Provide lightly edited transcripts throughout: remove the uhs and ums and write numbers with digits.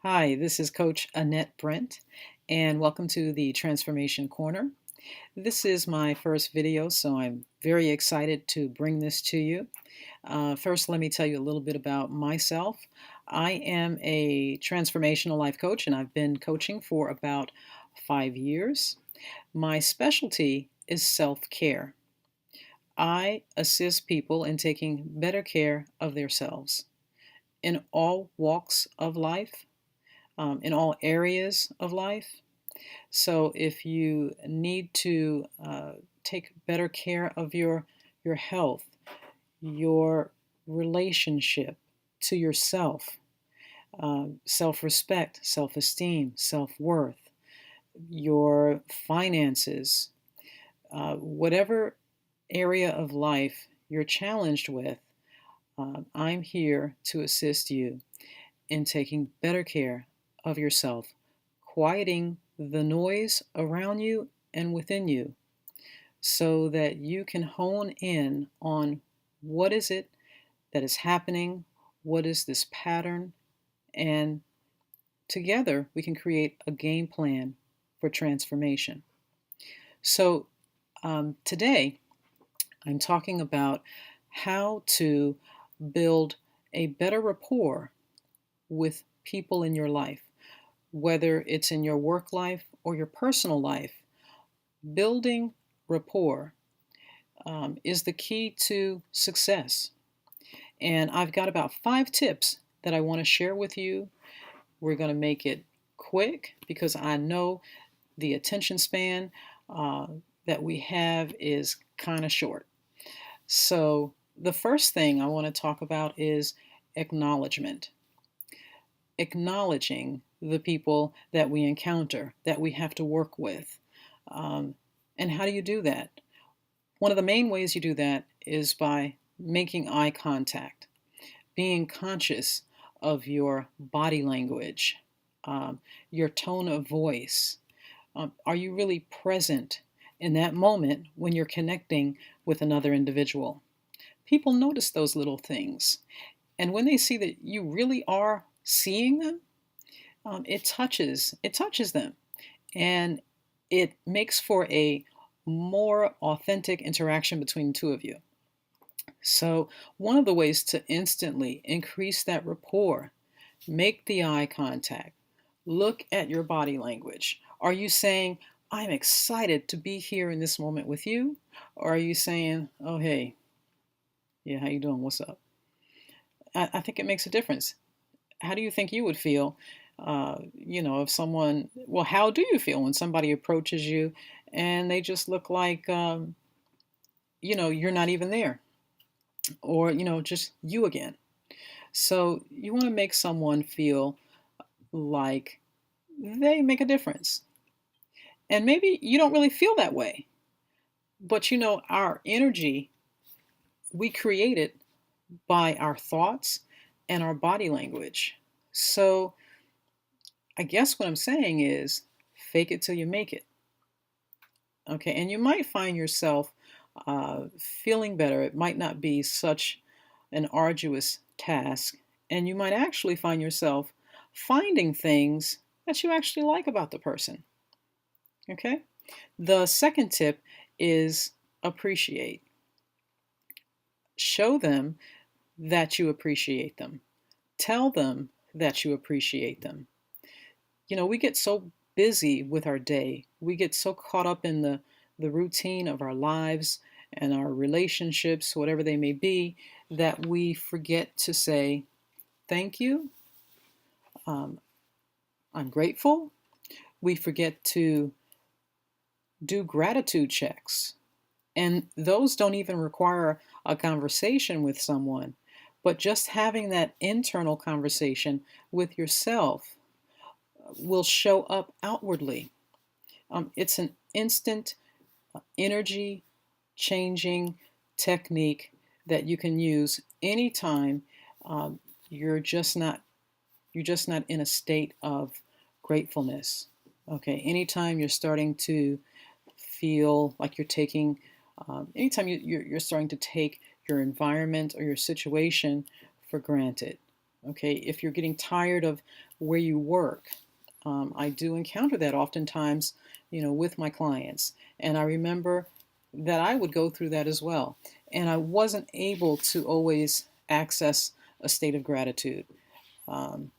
Hi, this is Coach Annette Brent, and welcome to the Transformation Corner. This is my first video, so I'm very excited to bring this to you. First, let me tell you a little bit about myself. I am a transformational life coach, and I've been coaching for about 5 years. My specialty is self-care. I assist people in taking better care of themselves in all walks of life, in all areas of life. So if you need to take better care of your health, your relationship to yourself, self-respect, self-esteem, self-worth, your finances, whatever area of life you're challenged with, I'm here to assist you in taking better care of yourself, quieting the noise around you and within you so that you can hone in on what is it that is happening, what is this pattern, and together we can create a game plan for transformation. So today I'm talking about how to build a better rapport with people in your life, whether it's in your work life or your personal life. Building rapport is the key to success. And I've got about 5 tips that I want to share with you. We're going to make it quick because I know the attention span that we have is kind of short. So the first thing I want to talk about is acknowledgement. Acknowledging the people that we encounter, that we have to work with. And how do you do that? One of the main ways you do that is by making eye contact, being conscious of your body language, your tone of voice. Are you really present in that moment when you're connecting with another individual? People notice those little things. And when they see that you really are seeing them, it touches them. And it makes for a more authentic interaction between the two of you. So one of the ways to instantly increase that rapport, make the eye contact, look at your body language. Are you saying, I'm excited to be here in this moment with you? Or are you saying, oh, hey, yeah, how you doing? What's up? I think it makes a difference. How do you think you would feel, if someone, well, how do you feel when somebody approaches you and they just look like, you're not even there, or, just you again? So you want to make someone feel like they make a difference. And maybe you don't really feel that way, but our energy, we create it by our thoughts and our body language. So I guess what I'm saying is fake it till you make it. Okay, and you might find yourself feeling better. It might not be such an arduous task, and you might actually find yourself finding things that you actually like about the person. Okay, the second tip is appreciate. Show them that you appreciate them. Tell them that you appreciate them. We get so busy with our day. We get so caught up in the routine of our lives and our relationships, whatever they may be, that we forget to say, thank you, I'm grateful. We forget to do gratitude checks. And those don't even require a conversation with someone, but just having that internal conversation with yourself will show up outwardly. It's an instant energy changing technique that you can use anytime you're just not in a state of gratefulness. Okay, anytime you're starting to feel like you're taking, anytime you're starting to take your environment or your situation for granted. Okay, if you're getting tired of where you work, I do encounter that oftentimes, with my clients. And I remember that I would go through that as well. And I wasn't able to always access a state of gratitude. Um,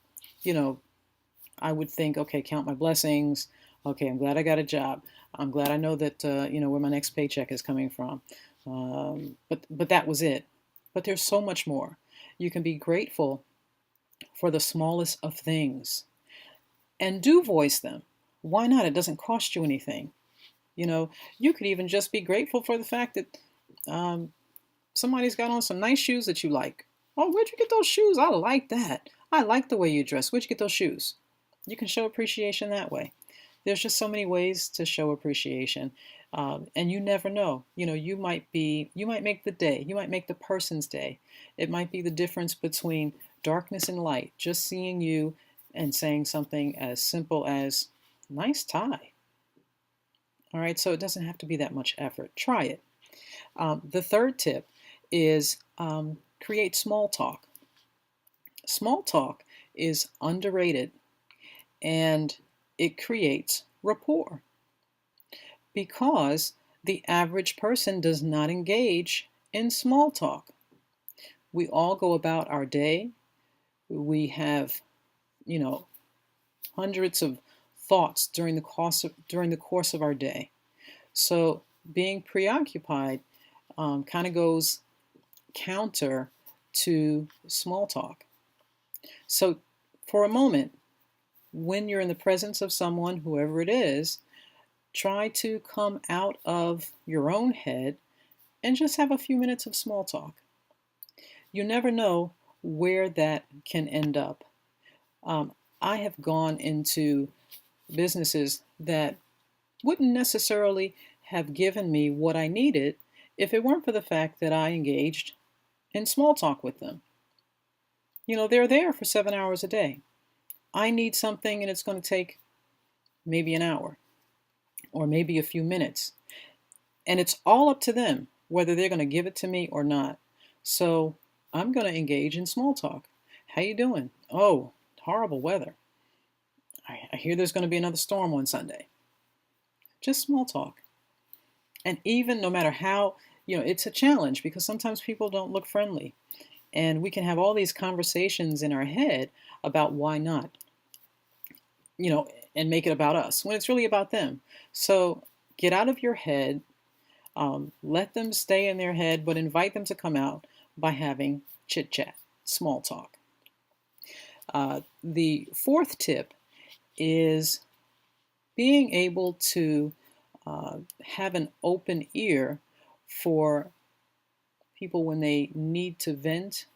you know, I would think, okay, count my blessings. Okay, I'm glad I got a job. I'm glad I know that where my next paycheck is coming from. But that was it. But there's so much more. You can be grateful for the smallest of things, and do voice them. Why not? It doesn't cost you anything. You know, you could even just be grateful for the fact that um, somebody's got on some nice shoes that you like. Oh, where'd you get those shoes? I like that. I like the way you dress. Where'd you get those shoes? You can show appreciation that way. There's just so many ways to show appreciation, and you never know. You might make the day. You might make the person's day. It might be the difference between darkness and light. Just seeing you and saying something as simple as "nice tie." All right, so it doesn't have to be that much effort. Try it. The third tip is create small talk. Small talk is underrated, and it creates rapport because the average person does not engage in small talk. We all go about our day. We have, you know, hundreds of thoughts during the course of our day. So being preoccupied kind of goes counter to small talk. So for a moment, when you're in the presence of someone, whoever it is, try to come out of your own head and just have a few minutes of small talk. You never know where that can end up. I have gone into businesses that wouldn't necessarily have given me what I needed if it weren't for the fact that I engaged in small talk with them. They're there for 7 hours a day. I need something and it's going to take maybe an hour or maybe a few minutes. And it's all up to them whether they're going to give it to me or not. So I'm going to engage in small talk. How you doing? Oh, horrible weather. I hear there's going to be another storm on Sunday. Just small talk. And even no matter how, it's a challenge because sometimes people don't look friendly. And we can have all these conversations in our head about why not, and make it about us when it's really about them. So get out of your head, let them stay in their head, but invite them to come out by having chit chat, small talk. The fourth tip is being able to have an open ear for people when they need to vent,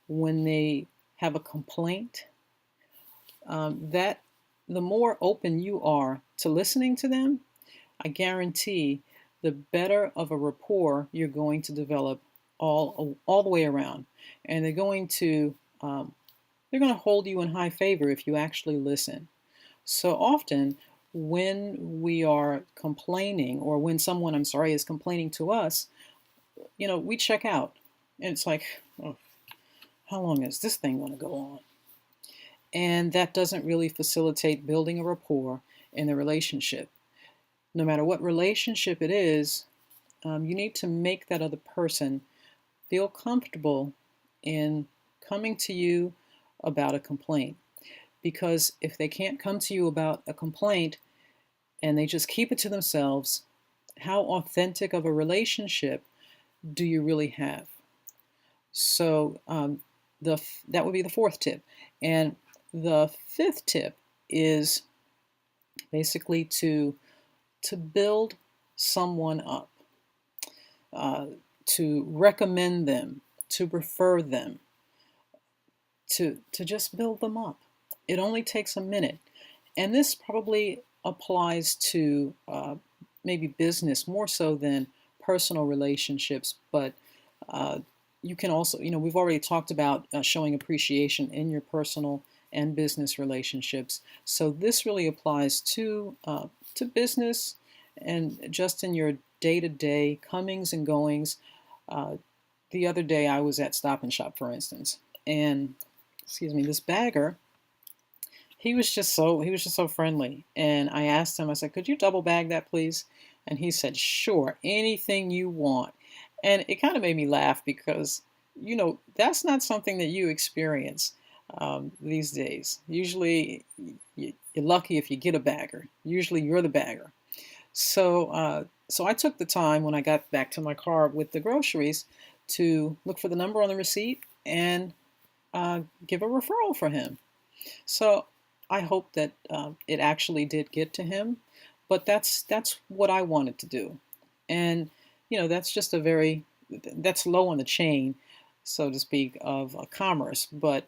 when they have a complaint. That the more open you are to listening to them, I guarantee the better of a rapport you're going to develop all the way around, and they're going to hold you in high favor if you actually listen. So often, when we are complaining, or when someone, is complaining to us, we check out, and it's like, oh, how long is this thing going to go on? And that doesn't really facilitate building a rapport in the relationship. No matter what relationship it is, you need to make that other person feel comfortable in coming to you about a complaint. Because if they can't come to you about a complaint and they just keep it to themselves, how authentic of a relationship do you really have? So that would be the fourth tip. And the fifth tip is basically to build someone up, to recommend them, to refer them, to just build them up. It only takes a minute. And this probably applies to maybe business more so than personal relationships, but you can also, we've already talked about showing appreciation in your personal and business relationships. So this really applies to business and just in your day-to-day comings and goings. The other day I was at Stop and Shop, for instance, and excuse me, this bagger, he was just so friendly. And I asked him, I said, could you double bag that, please? And he said, sure, anything you want. And it kind of made me laugh because, that's not something that you experience these days. Usually, you're lucky if you get a bagger. Usually, you're the bagger. So I took the time when I got back to my car with the groceries to look for the number on the receipt and give a referral for him. So I hope that it actually did get to him, but that's what I wanted to do, and that's just that's low on the chain, so to speak, of commerce. But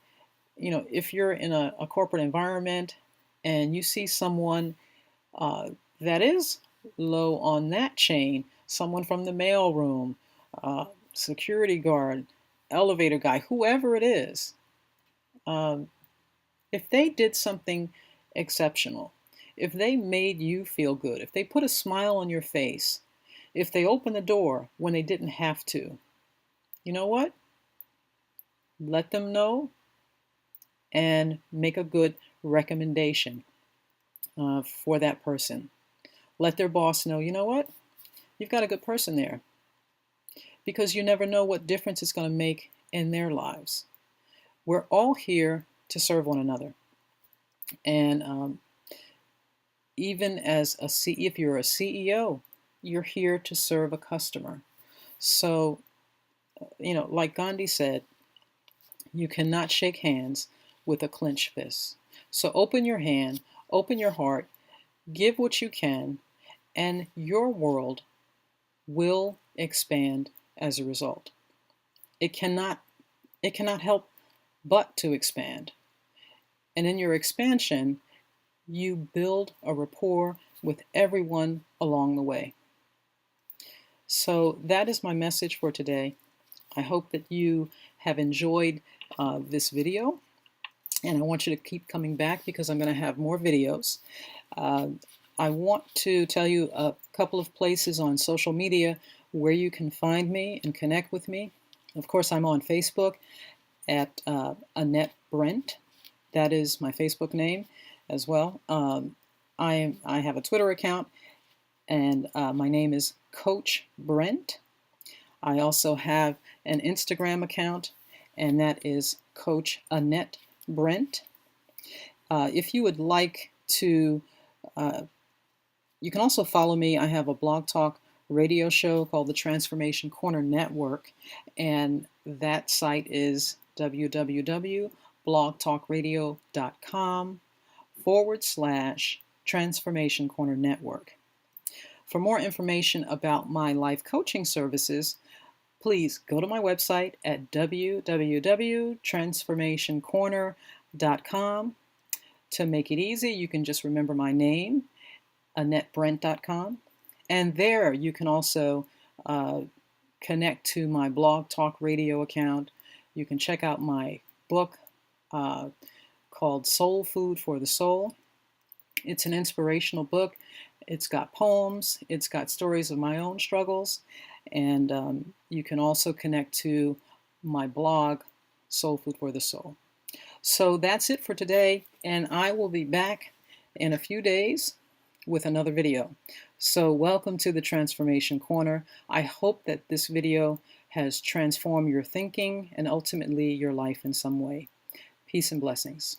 if you're in a corporate environment and you see someone that is low on that chain, someone from the mailroom, security guard, elevator guy, whoever it is. If they did something exceptional, if they made you feel good, if they put a smile on your face, if they opened the door when they didn't have to, you know what? Let them know and make a good recommendation for that person. Let their boss know, you know what? You've got a good person there, because you never know what difference it's going to make in their lives. We're all here to serve one another. And even if you're a CEO, you're here to serve a customer. So, like Gandhi said, you cannot shake hands with a clenched fist. So open your hand, open your heart, give what you can, and your world will expand as a result. It cannot help but to expand. And in your expansion, you build a rapport with everyone along the way. So that is my message for today. I hope that you have enjoyed this video, and I want you to keep coming back because I'm going to have more videos. I want to tell you a couple of places on social media where you can find me and connect with me. Of course, I'm on Facebook at Annette Brent. That is my Facebook name as well. I have a Twitter account, and my name is Coach Brent. I also have an Instagram account, and that is Coach Annette Brent. If you would like to, you can also follow me. I have a Blog Talk radio show called the Transformation Corner Network, and that site is www.blogtalkradio.com/Transformation Corner Network. For more information about my life coaching services, please go to my website at www.transformationcorner.com. To make it easy, you can just remember my name, AnnetteBrent.com. And there you can also connect to my Blog Talk radio account. You can check out my book called Soul Food for the Soul. It's an inspirational book. It's got poems. It's got stories of my own struggles. And you can also connect to my blog, Soul Food for the Soul. So that's it for today, and I will be back in a few days with another video. So welcome to the Transformation Corner. I hope that this video has transformed your thinking and ultimately your life in some way. Peace and blessings.